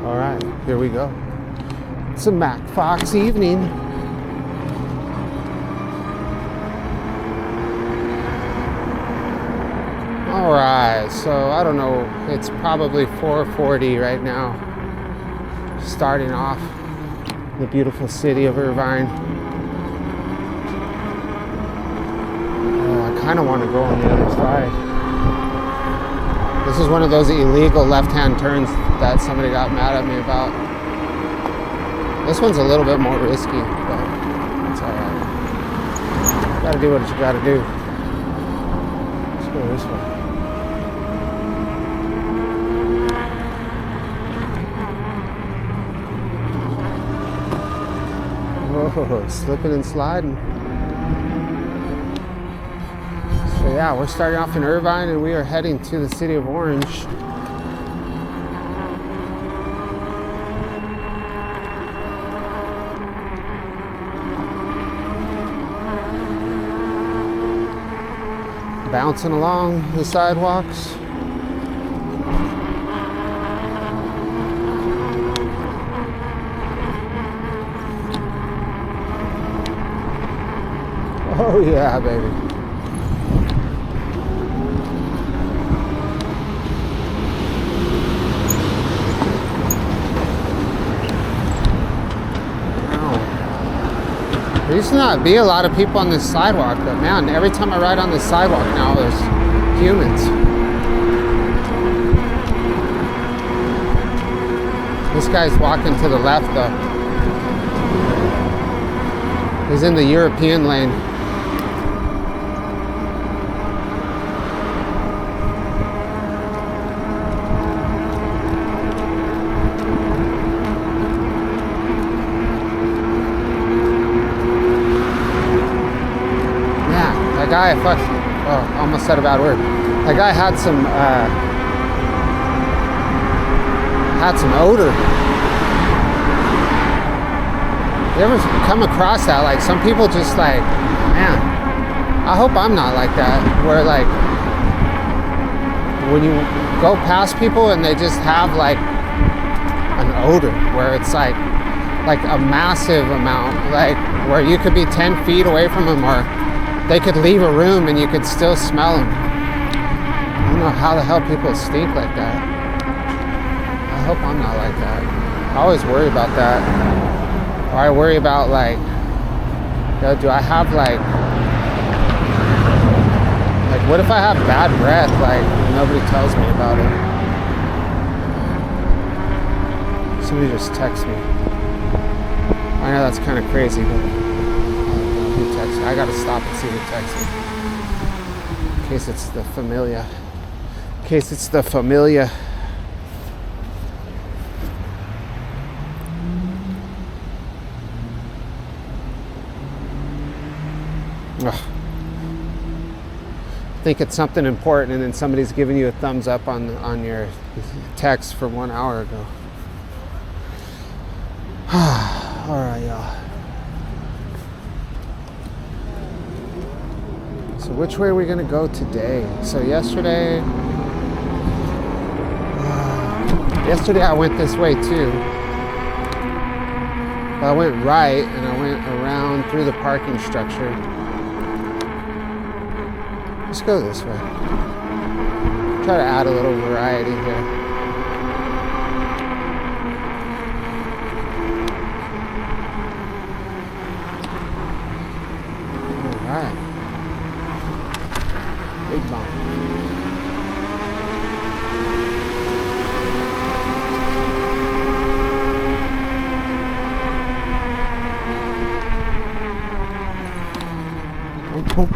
All right, here we go. It's a Mac Fox evening. All right, so I don't know, it's probably 4:40 right now. Starting off the beautiful city of Irvine. I kind of want to go on the other side. This is one of those illegal left-hand turns that somebody got mad at me about. This one's a little bit more risky, but it's all right. You gotta do what you gotta do. Let's go this way. Whoa, slipping and sliding. So yeah, we're starting off in Irvine and we are heading to the city of Orange. Bouncing along the sidewalks. Oh yeah, baby. There used to not be a lot of people on this sidewalk, but man, every time I ride on this sidewalk now, there's humans. This guy's walking to the left though. He's in the European lane. Guy, almost said a bad word. That guy had some odor. You ever come across that? Like some people just like, man, I hope I'm not like that. Where like when you go past people and they just have like an odor, where it's like a massive amount, like where you could be 10 feet away from them, or they could leave a room and you could still smell them. I don't know how the hell people stink like that. I hope I'm not like that. I always worry about that. Or I worry about like, do I have like what if I have bad breath, like nobody tells me about it? Somebody just text me. I know that's kind of crazy, but I gotta stop and see who texts me. In case it's the familia. Ugh. Think it's something important and then somebody's giving you a thumbs up on your text from 1 hour ago. Alright, y'all. So which way are we gonna go today? So yesterday I went this way too. I went right and I went around through the parking structure. Let's go this way. Try to add a little variety here. All right. Big bump. Oh.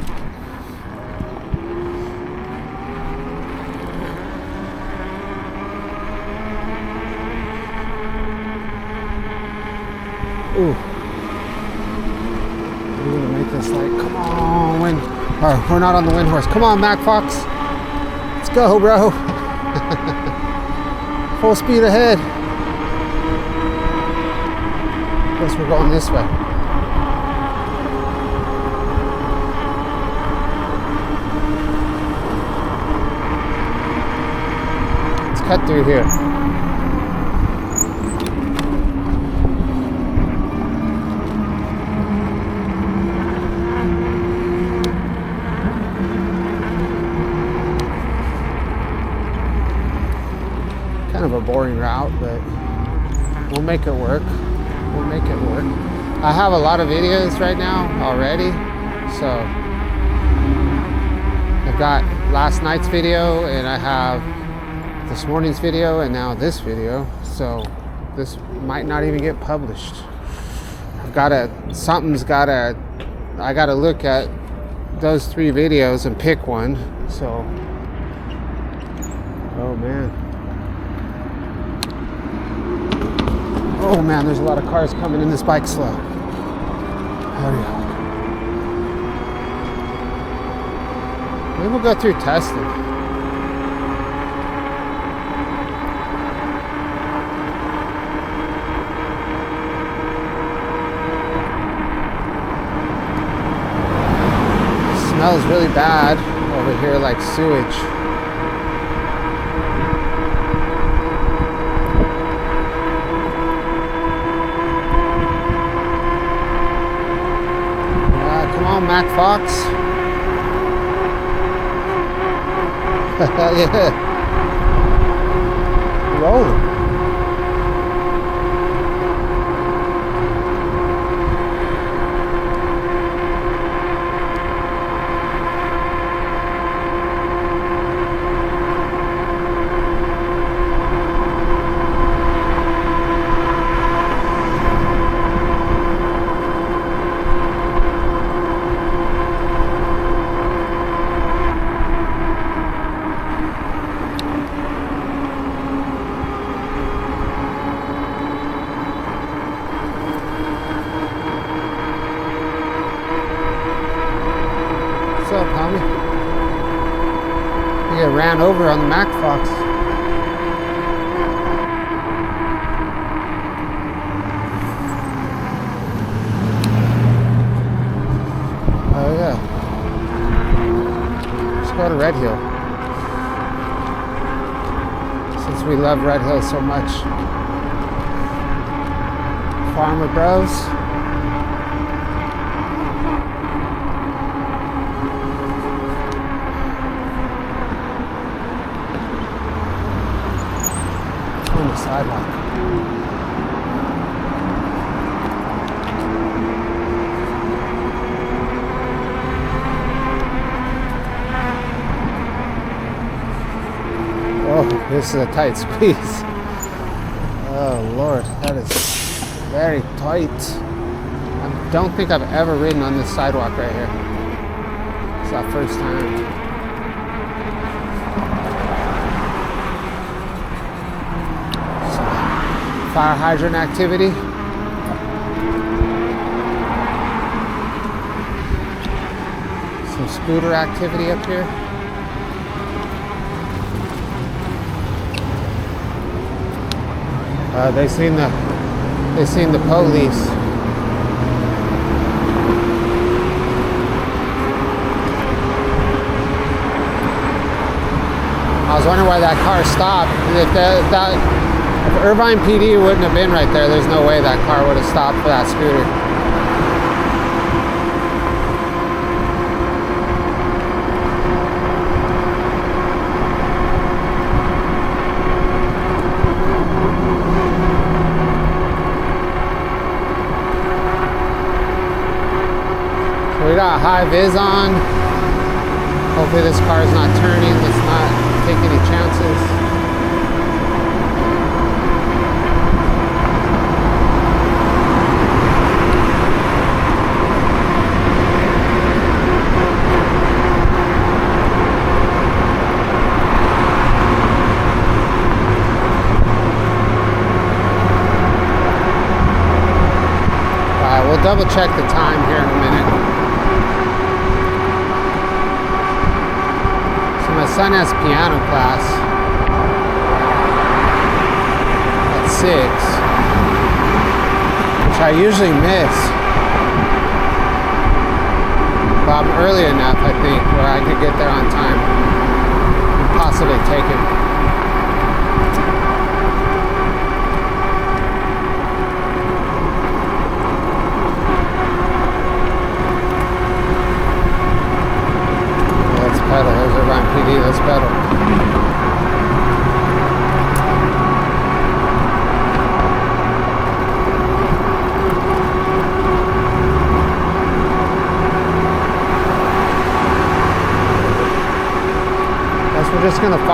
Ooh. We're gonna make this like, come on, wind. Oh, we're not on the wind horse. Come on, Mac Fox. Let's go, bro. Full speed ahead. Guess we're going this way. Let's cut through here. Kind of a boring route, but we'll make it work. We'll make it work. I have a lot of videos right now already, so I've got last night's video, and I have this morning's video, and now this video. So this might not even get published. I gotta look at those 3 videos and pick one. So, oh man, there's a lot of cars coming in this bike slow. Howdy. Maybe we'll go through testing. Smells really bad over here, like sewage. Come on, Mac Fox. Yeah. Rolling. What's up, homie? You get ran over on the Mac Fox. Oh yeah. Let's go to Red Hill. Since we love Red Hill so much. Farmer Bros. On the sidewalk. Oh, this is a tight squeeze. Oh Lord, that is very tight. I don't think I've ever ridden on this sidewalk right here. It's our first time. Fire hydrant activity. Some scooter activity up here. They seen the police. I was wondering why that car stopped. If Irvine PD wouldn't have been right there, there's no way that car would have stopped for that scooter. So we got high vis on. Hopefully this car is not turning. Let's not take any chances. We'll double check the time here in a minute. So my son has piano class at 6, which I usually miss. But I'm early enough, I think, where I could get there on time and possibly take it. Pedal. There's Irvine PD. Let's pedal.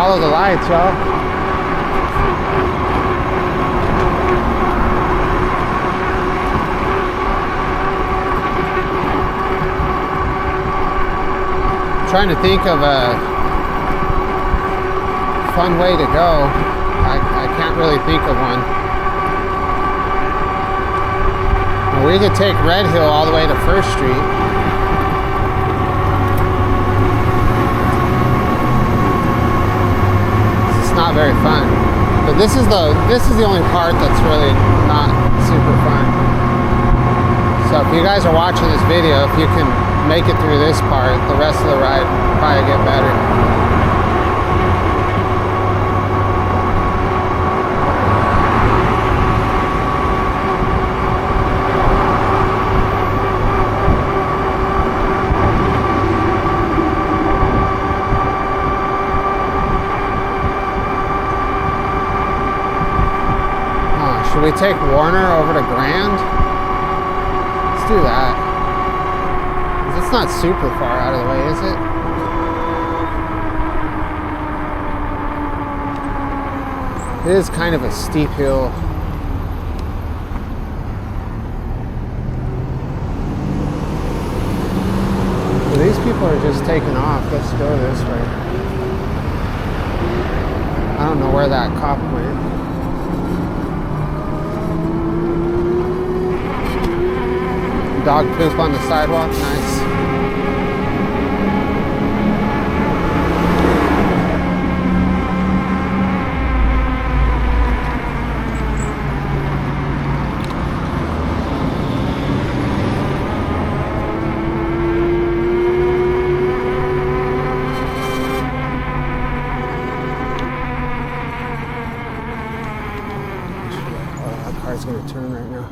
follow the lights, y'all. Trying to think of a fun way to go. I can't really think of one. Well, we could take Red Hill all the way to First Street. It's not very fun. But this is the only part that's really not super fun. So if you guys are watching this video, if you can make it through this part, the rest of the ride will probably get better. Should we take Warner over to Grand? Let's do that. It's not super far out of the way, is it? It is kind of a steep hill. Well, these people are just taking off. Let's go this way. I don't know where that cop went. Dog poop on the sidewalk, nice. Oh, that car's gonna turn right now.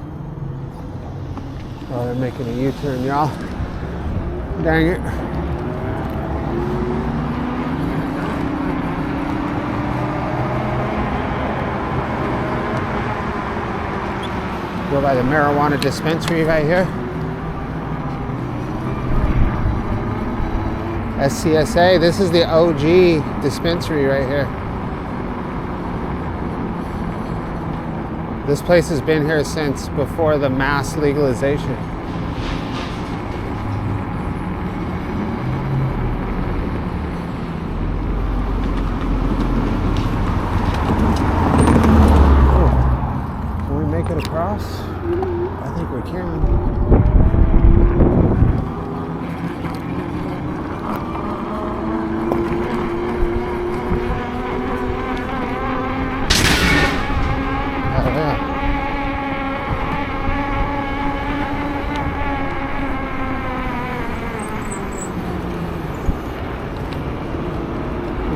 Oh, they're making a U-turn, y'all. Dang it. Go by the marijuana dispensary right here. SCSA, this is the OG dispensary right here. This place has been here since before the mass legalization. Oh, can we make it across? I think we can.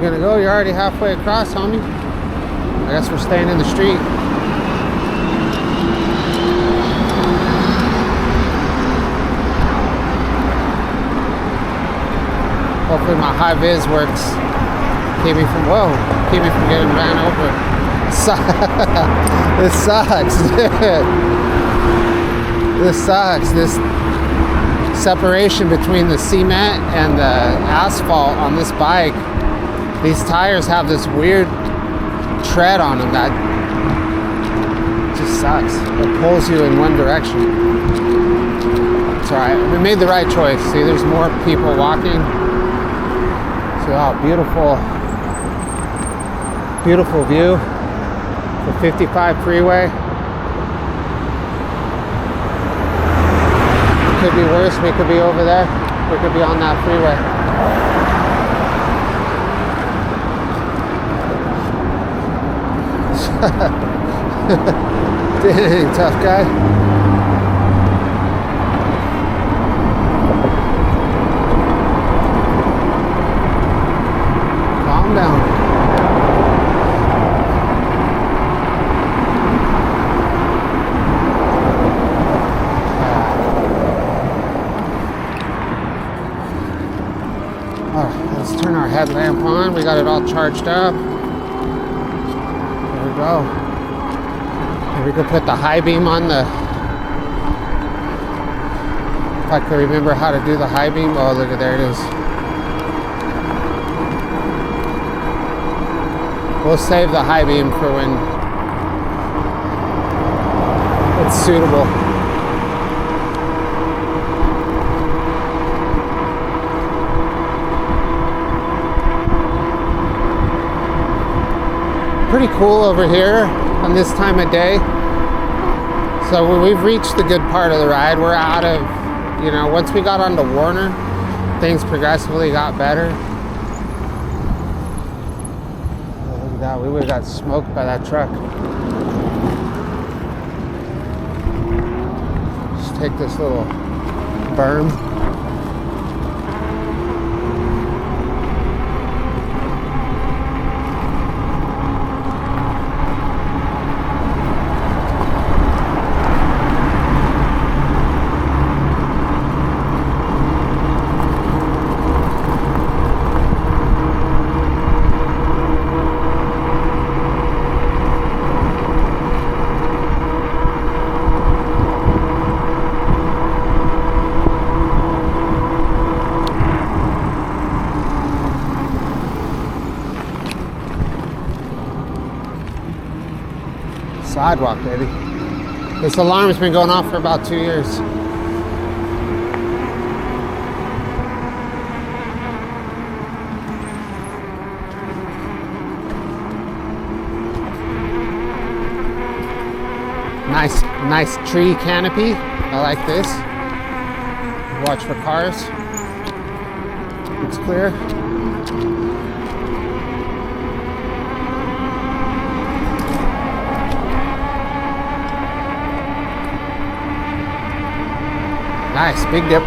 Gonna go? You're already halfway across, homie. I guess we're staying in the street. Hopefully my high vis works. Keep me from getting ran over. This sucks, dude. This sucks. This separation between the cement and the asphalt on this bike. These tires have this weird tread on them that just sucks. It pulls you in one direction. It's alright. We made the right choice. See, there's more people walking. So, oh, beautiful, beautiful view. The 55 freeway. It could be worse. We could be over there. We could be on that freeway. Dang, tough guy. Calm down. All right, let's turn our headlamp on. We got it all charged up. There we go. And we could put the high beam on the, if I could remember how to do the high beam. Oh, look at, there it is. We'll save the high beam for when it's suitable. Pretty cool over here on this time of day. So we've reached the good part of the ride. We're out of, once we got onto Warner, things progressively got better. Oh, look at that, we would have got smoked by that truck. Just take this little berm. Sidewalk, baby. This alarm's been going off for about 2 years. Nice tree canopy. I like this. Watch for cars. It's clear. Nice, big dip.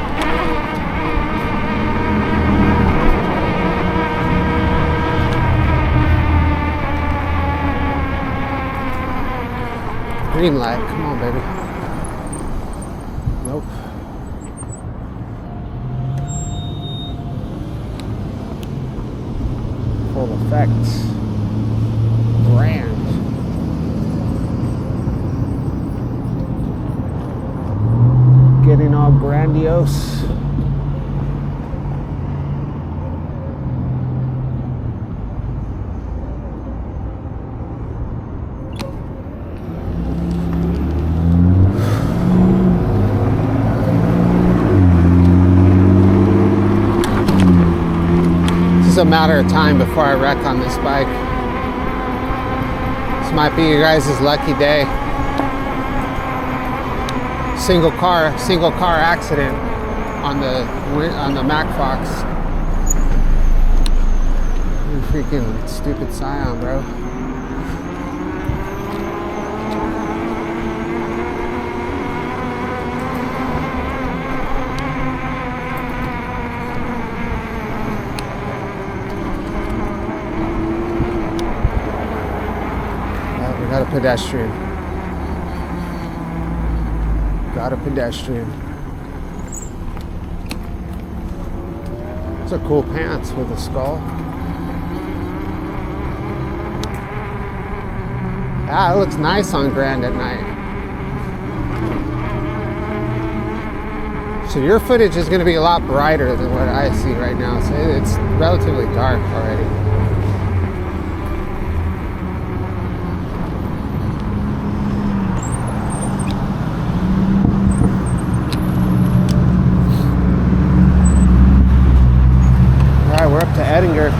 Green light, come on, baby. Nope. Full effect. Grand. Getting all grandiose. This is a matter of time before I wreck on this bike. This might be your guys' lucky day. Single car accident on the Mac Fox. You freaking stupid Scion, bro. We got a pedestrian. Got a pedestrian. Those are cool pants with a skull. Ah, it looks nice on Grand at night. So your footage is going to be a lot brighter than what I see right now. So it's relatively dark already. We're up to Edinger.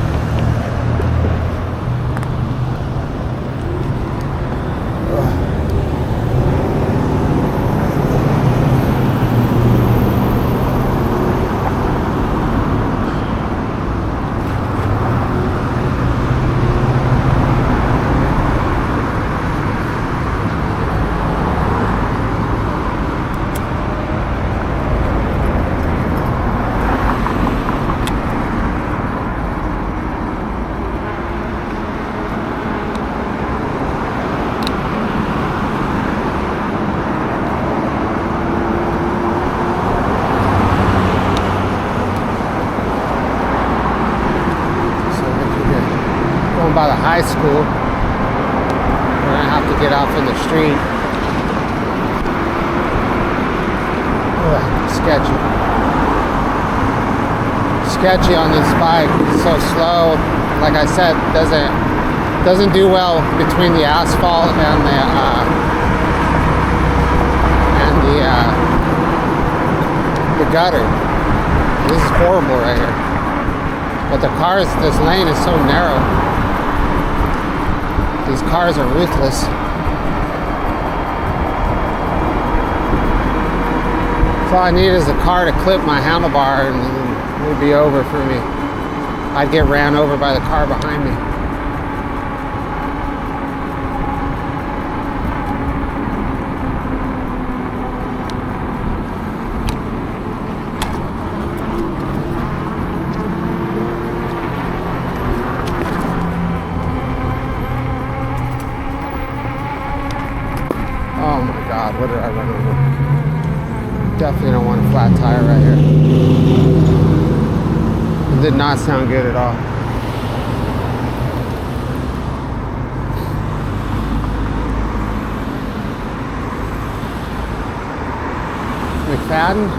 By the high school. We're gonna have to get off in the street. Ugh, sketchy on this bike. It's so slow. Like I said, Doesn't do well between the asphalt and the gutter. This is horrible right here. But this lane is so narrow. These cars are ruthless. So all I need is a car to clip my handlebar and it would be over for me. I'd get ran over by the car behind me. Oh my God, what did I run over? Definitely don't want a flat tire right here. It did not sound good at all. McFadden?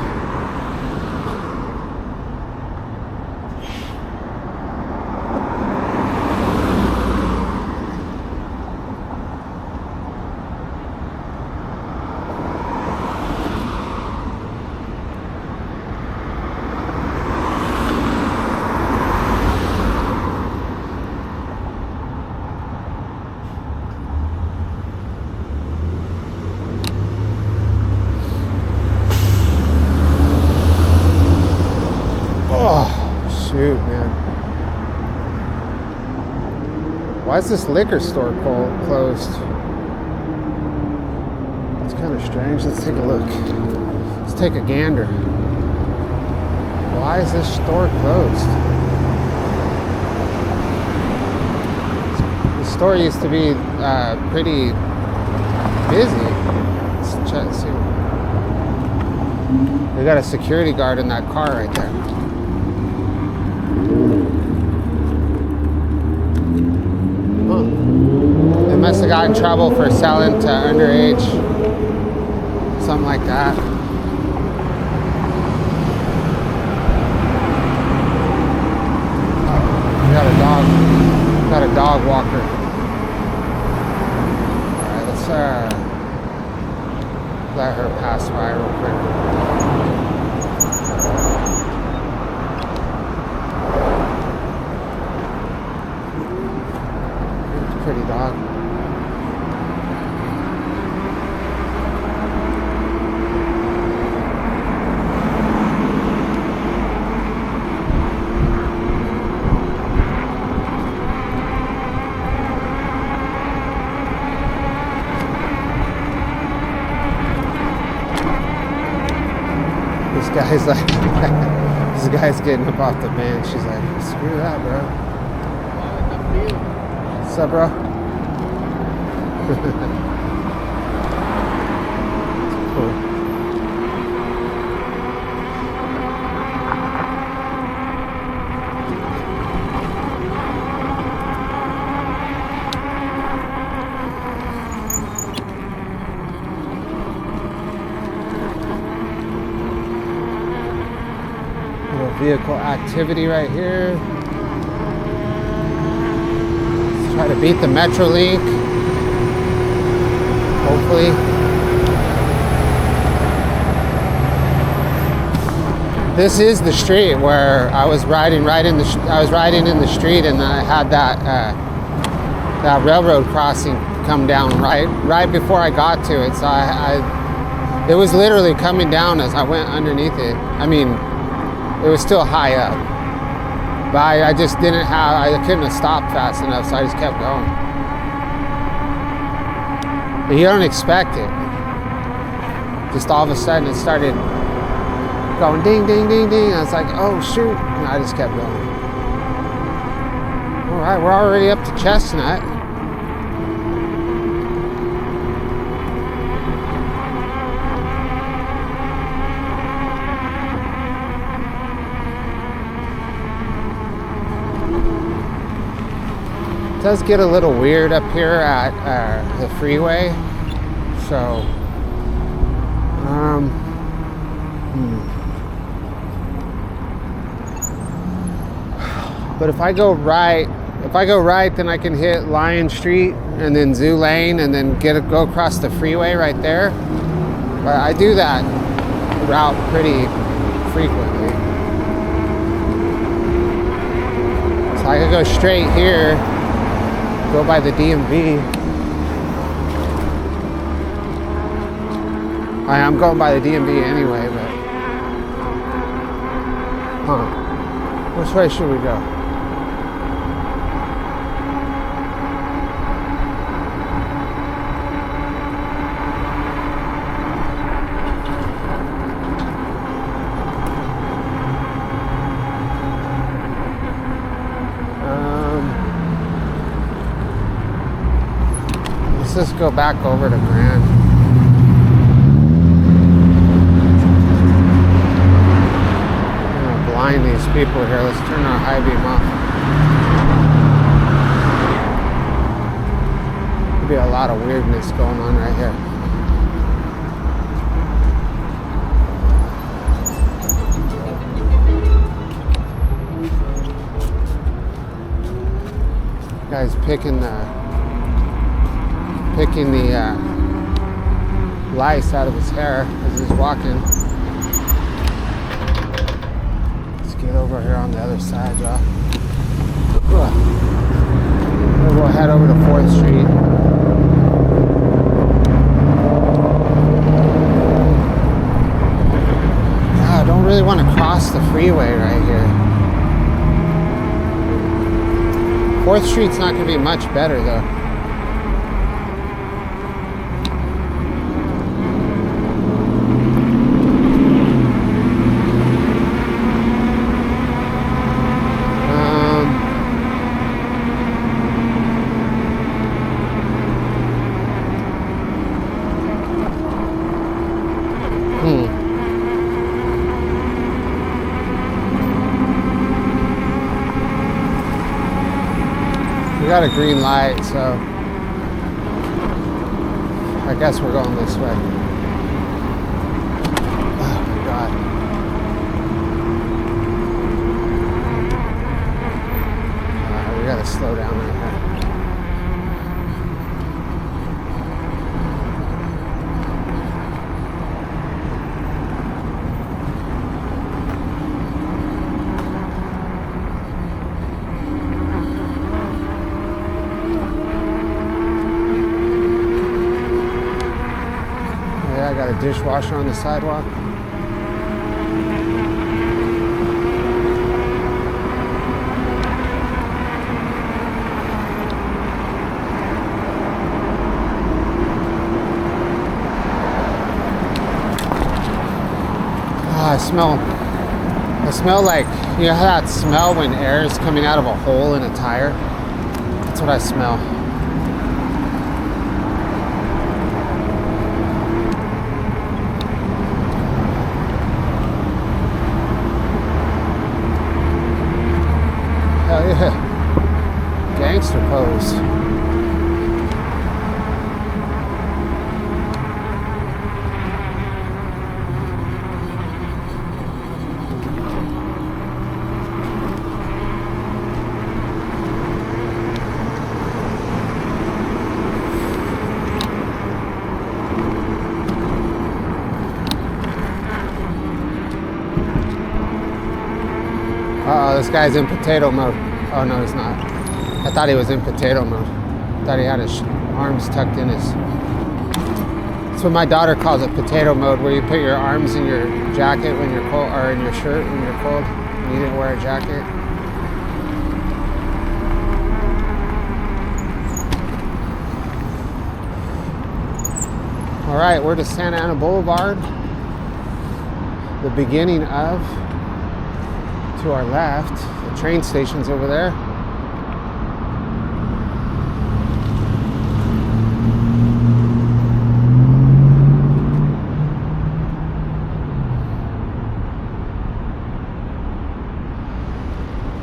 Shoot, man. Why is this liquor store closed? It's kind of strange. Let's take a look. Let's take a gander. Why is this store closed? The store used to be pretty busy. Let's check, see. They got a security guard in that car right there. They must have got in trouble for selling to underage, something like that. We got a dog walker. All right, let's let her pass by real quick. Pretty dog. This guy's like, this guy's getting up off the bench. She's like, screw that, bro. What's up, bro? Cool. Little vehicle activity right here. Let's try to beat the Metrolink. Hopefully. This is the street where I was riding in the street, and I had that railroad crossing come down right before I got to it. So it was literally coming down as I went underneath it. I mean, it was still high up, but I just I couldn't have stopped fast enough, so I just kept going. But you don't expect it. Just all of a sudden it started going ding, ding, ding, ding. I was like, oh shoot. And I just kept going. All right, we're already up to Chestnut. It does get a little weird up here at the freeway, so but if I go right If I go right, then I can hit Lion Street and then Zoo Lane and then go across the freeway right there. But I do that route pretty frequently. So I could go straight here, go by the DMV. I'm going by the DMV anyway, but which way should we go? Let's just go back over to Grand. Blind these people here. Let's turn our high beam off. Could be a lot of weirdness going on right here. Guy's picking the lice out of his hair as he's walking. Get over here on the other side, y'all. We'll head over to 4th Street. I don't really want to cross the freeway right here. 4th Street's not going to be much better though. We got a green light, so I guess we're going this way. Oh my God. We gotta slow down right here. Got a dishwasher on the sidewalk. I smell like, you know how that smell when air is coming out of a hole in a tire? That's what I smell. Hell yeah. Gangster pose. Uh-oh, this guy's in potato mode. Oh, no, he's not. I thought he was in potato mode. I thought he had his arms tucked in his... That's what my daughter calls it, potato mode, where you put your arms in your jacket when you're cold, or in your shirt when you're cold, and you didn't wear a jacket. All right, we're to Santa Ana Boulevard. The beginning of... To our left, the train station's over there.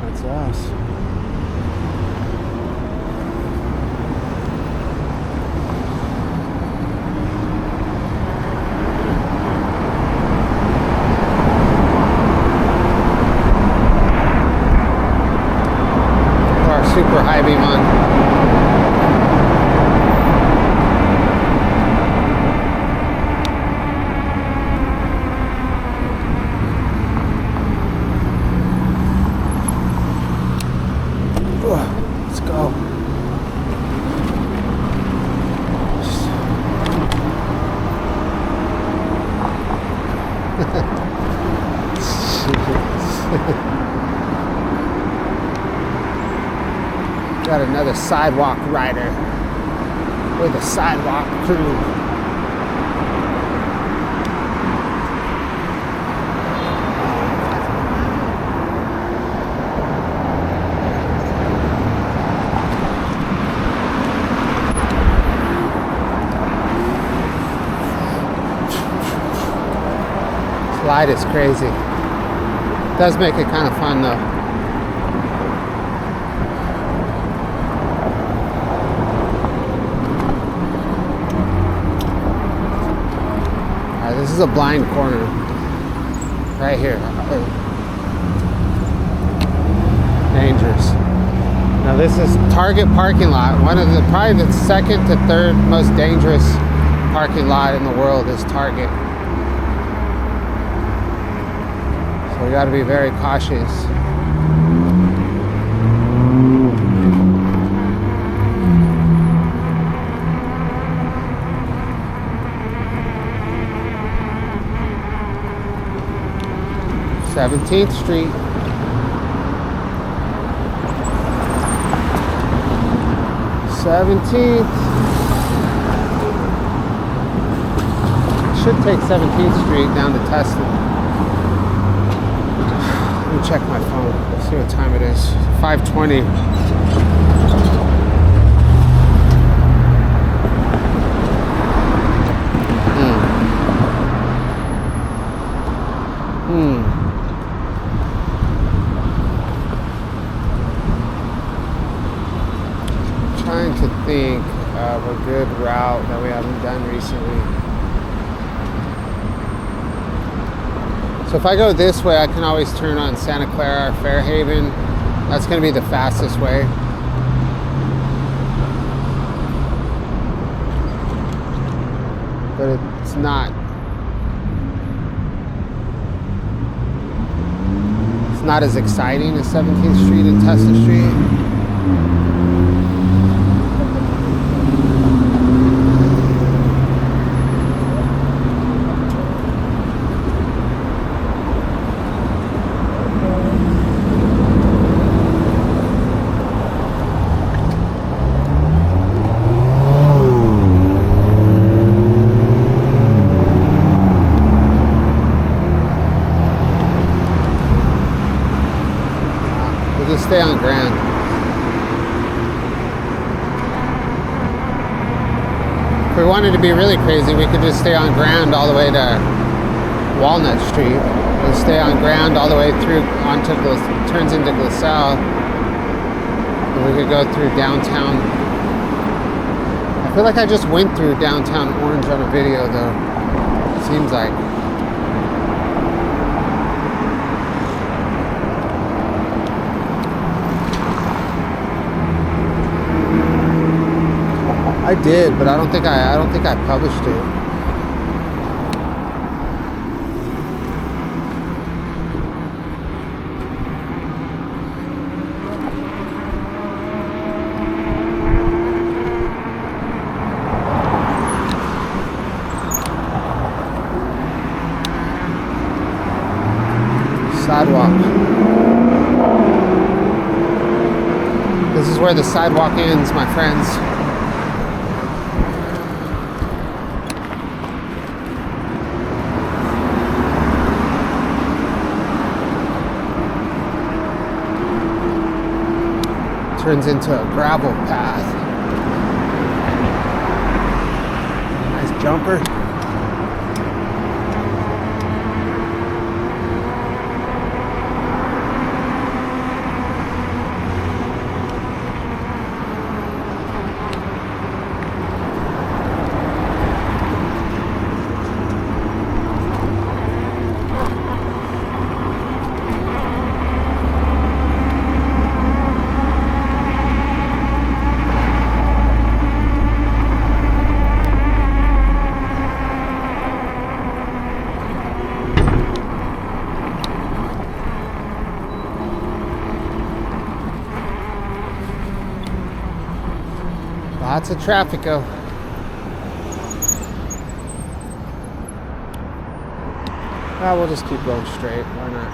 That's us. the sidewalk rider. We're the sidewalk crew. This light is crazy. It does make it kind of fun though. This is a blind corner right here. Dangerous. Now this is Target parking lot. One of the, probably the second to third most dangerous parking lot in the world is Target. So we got to be very cautious. Seventeenth Street. Should take 17th Street down to Tesla. Let me check my phone. Let's see what time it is. 5:20. Trying to think of a good route that we haven't done recently. So if I go this way, I can always turn on Santa Clara or Fairhaven. That's going to be the fastest way. But it's not. It's not as exciting as 17th Street and Tesla Street. Just stay on Grand. If we wanted to be really crazy, we could just stay on Grand all the way to Walnut Street. We'll stay on Grand all the way through onto turns into LaSalle. And we could go through downtown. I feel like I just went through downtown Orange on a video though. It seems like. I did, but I don't think I published it. Sidewalk. This is where the sidewalk ends, my friends. Turns into a gravel path. Nice jumper. Lots of traffic though. We'll just keep going straight. Why not?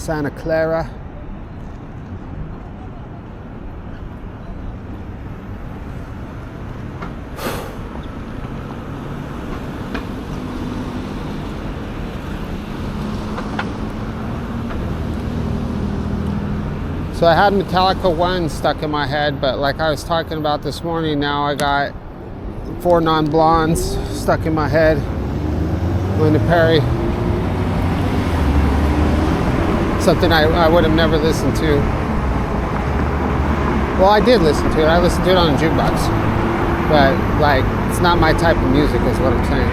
Santa Clara. So I had Metallica 1 stuck in my head, but like I was talking about this morning, now I got 4 Non-Blondes stuck in my head. Linda Perry. Something I would have never listened to. Well, I did listen to it. I listened to it on a jukebox. But like, it's not my type of music is what I'm saying.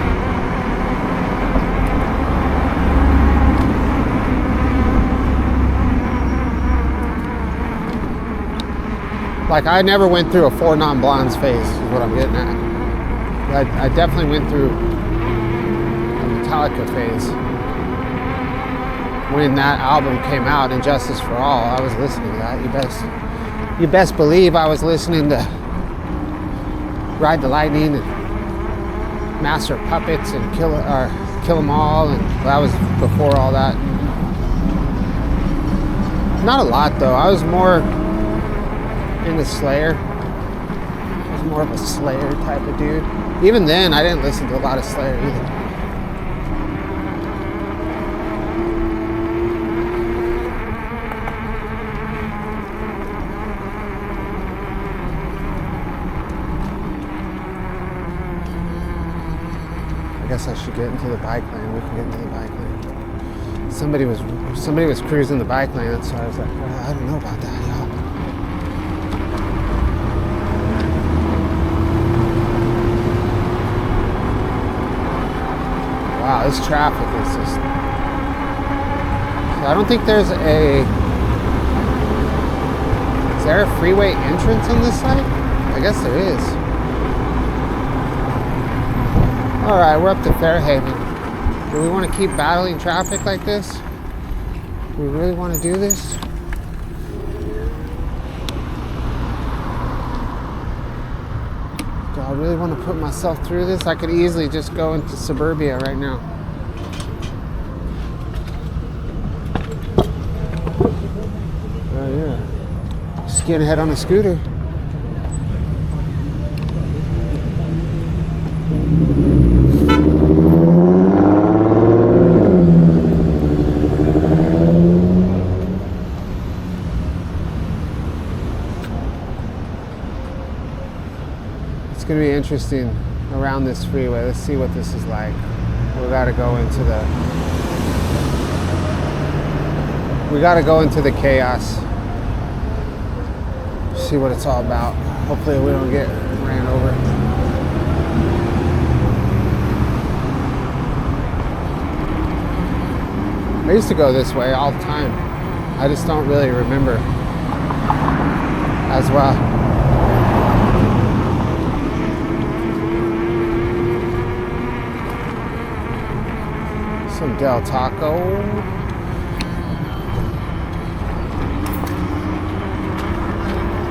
Like, I never went through a 4 Non-Blondes phase, is what I'm getting at. I definitely went through a Metallica phase. When that album came out, Injustice for All, I was listening to that. You best believe I was listening to Ride the Lightning and Master of Puppets and Kill 'Em All, and that was before all that. Not a lot, though. I was more into Slayer. I was more of a Slayer type of dude. Even then, I didn't listen to a lot of Slayer either. I guess I should get into the bike lane. We can get into the bike lane. Somebody was cruising the bike lane, that's why I was like, well, I don't know about that, y'all. Wow, this traffic is just... I don't think there's a... Is there a freeway entrance on this side? I guess there is. Alright, we're up to Fairhaven. Do we want to keep battling traffic like this? Do we really want to do this? Do I really want to put myself through this? I could easily just go into suburbia right now. Oh yeah. Skinhead on a scooter. It's going to be interesting around this freeway. Let's see what this is like. We got to go into the chaos. See what it's all about. Hopefully we don't get ran over. I used to go this way all the time. I just don't really remember as well. Some Del Taco.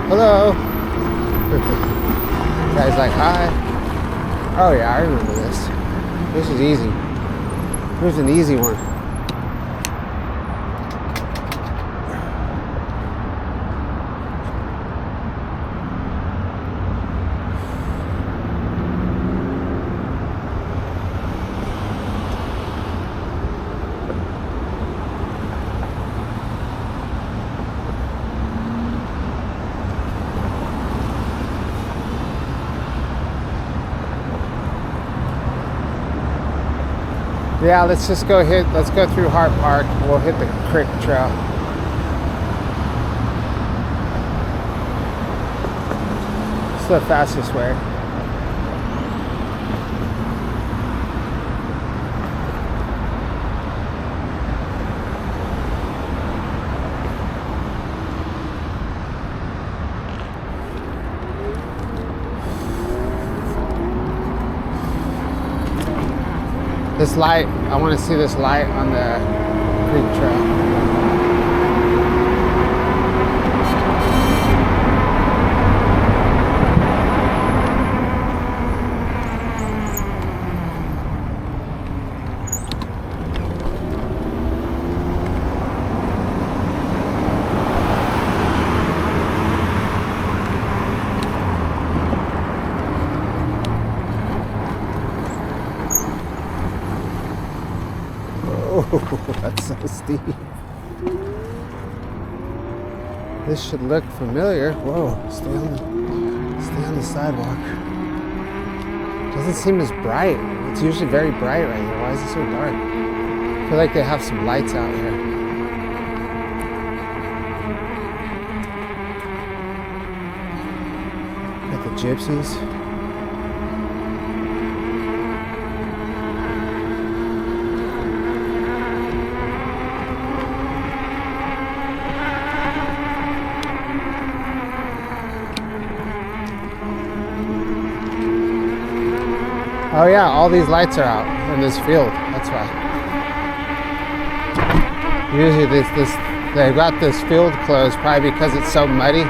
Hello. Guy's like, hi. Oh yeah, I remember this. This is easy. Here's an easy one. Yeah, let's go through Hart Park. We'll hit the Crick Trail. It's the fastest way. This light, I want to see this light on the Creek Trail. steep. This should look familiar. Whoa, stay on the sidewalk. Doesn't seem as bright. It's usually very bright right here. Why is it so dark? I feel like they have some lights out here. Got the gypsies. Oh yeah, all these lights are out in this field. That's why. Usually they've got this field closed probably because it's so muddy.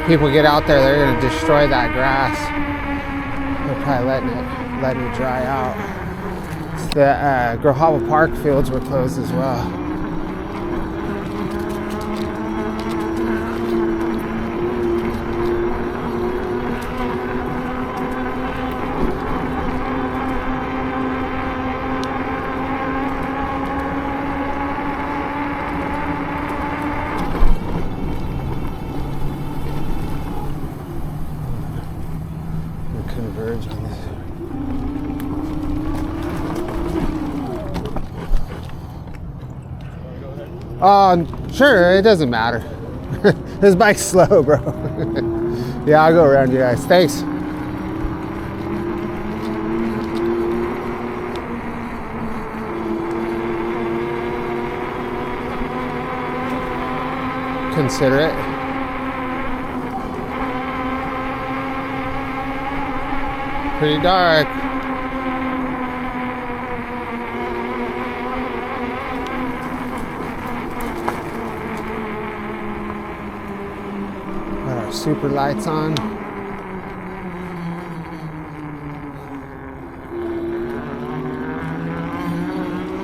People get out there, they're gonna destroy that grass. They're probably letting it dry out. The Grohava Park fields were closed as well. Converge on this. Sure, it doesn't matter. This bike's slow, bro. Yeah, I'll go around you guys. Thanks. Consider it. Pretty dark. Got our super lights on.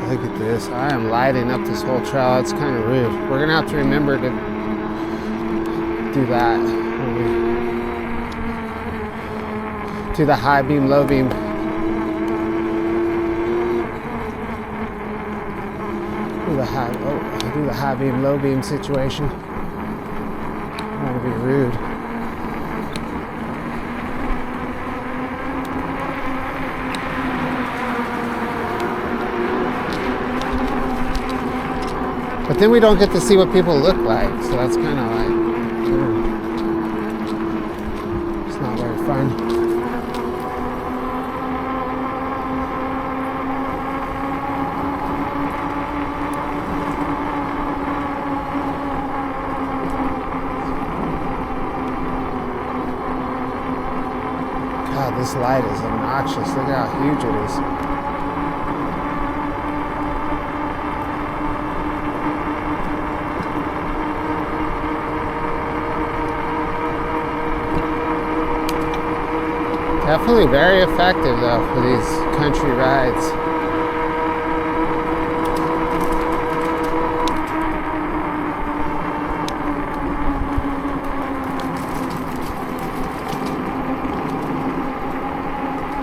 Look at this. I am lighting up this whole trail. It's kind of rude. We're gonna have to remember to do that when we do the high beam, low beam. Do the high beam, low beam situation. I want to be rude. But then we don't get to see what people look like, so that's kind of like, it's not very fun. God, this light is obnoxious. Look at how huge it is. Definitely very effective though for these country rides.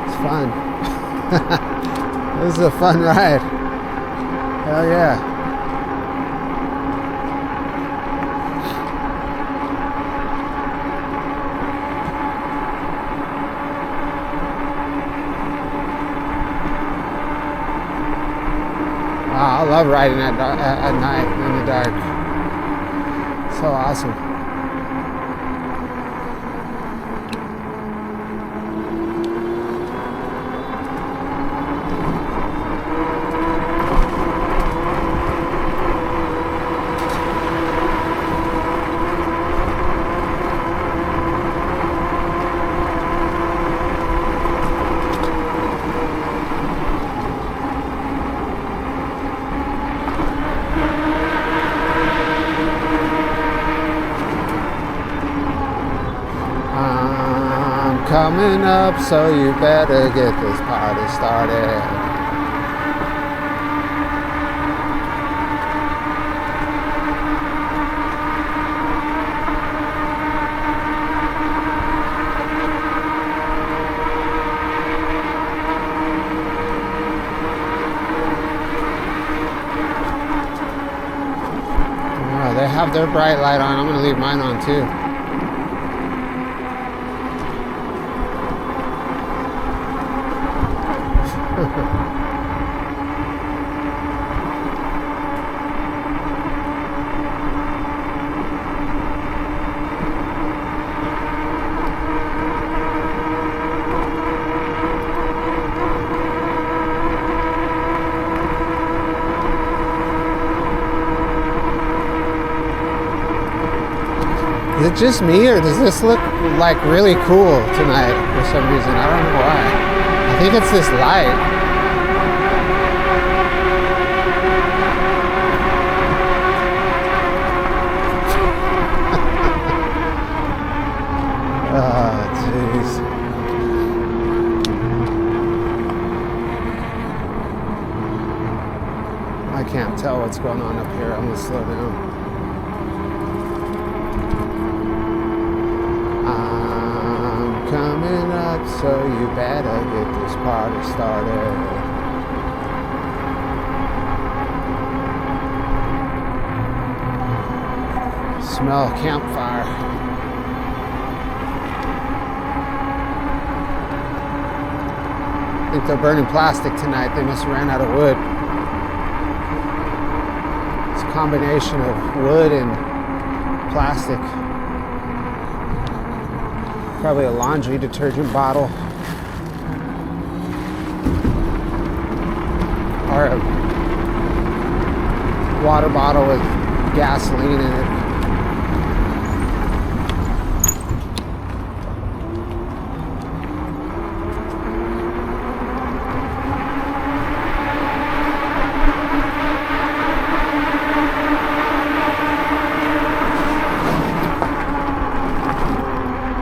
It's fun. This is a fun ride. Hell yeah. Wow, I love riding at night in the dark. So awesome. Coming up, so you better get this party started. their bright light on. I'm gonna leave mine on too. Is it just me, or does this look like really cool tonight for some reason? I don't know why. I think it's this light. Oh, jeez. I can't tell what's going on up here. I'm gonna slow down. Coming up, so you better get this party started. Smell a campfire. I think they're burning plastic tonight. They must have ran out of wood. It's a combination of wood and plastic. Probably a laundry detergent bottle. Or a water bottle with gasoline in it.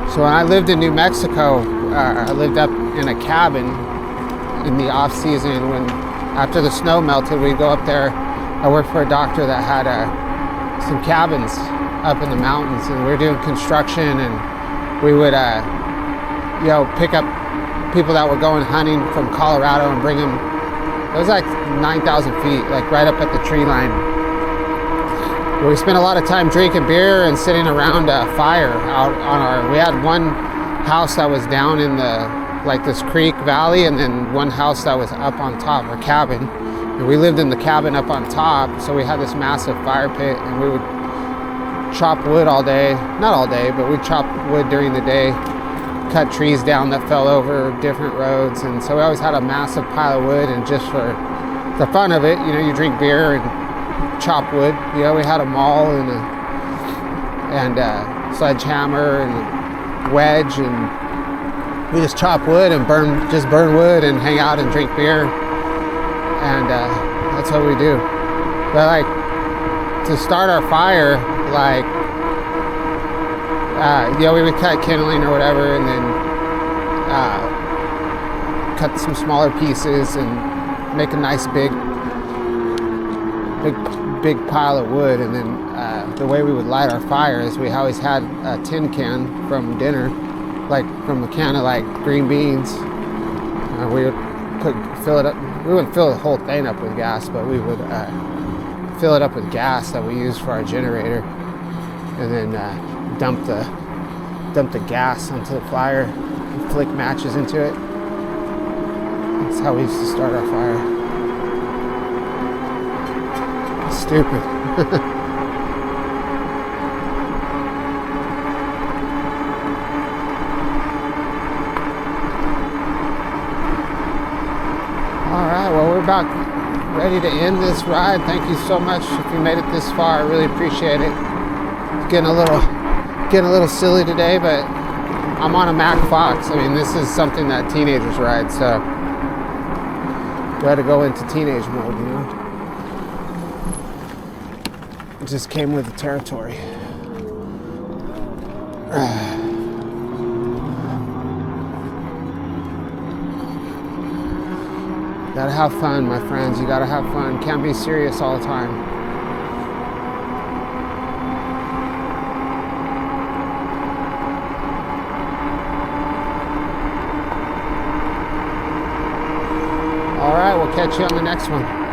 So when I lived in New Mexico, I lived up in a cabin in the off season. When after the snow melted, we'd go up there. I worked for a doctor that had some cabins up in the mountains, and we were doing construction, and we would pick up people that were going hunting from Colorado and bring them. It was like 9,000 feet, like right up at the tree line. We spent a lot of time drinking beer and sitting around a fire out on our. We had one house that was down in this creek valley, and then one house that was up on top, or cabin. And we lived in the cabin up on top, so we had this massive fire pit, and we would chop wood all day. Not all day, but we'd chop wood during the day, cut trees down that fell over different roads, and so we always had a massive pile of wood. And just for the fun of it, you drink beer and chop wood. We had a maul and a sledgehammer and a wedge, and we just chop wood and burn wood and hang out and drink beer, and that's what we do. But like to start our fire, we would cut kindling or whatever, and then cut some smaller pieces and make a nice big pile of wood. And then the way we would light our fire is we always had a tin can from dinner, like from a can of green beans. We would fill it up. We wouldn't fill the whole thing up with gas, but we would fill it up with gas that we used for our generator, and then dump the gas onto the fire and flick matches into it. That's how we used to start our fire. Stupid. Alright, well, we're about ready to end this ride. Thank you so much if you made it this far. I really appreciate it. It's getting a little silly today, but I'm on a Mack Fox. I mean, this is something that teenagers ride, so we had to go into teenage mode, It just came with the territory. Gotta have fun, my friends. You gotta have fun. Can't be serious all the time. All right, we'll catch you on the next one.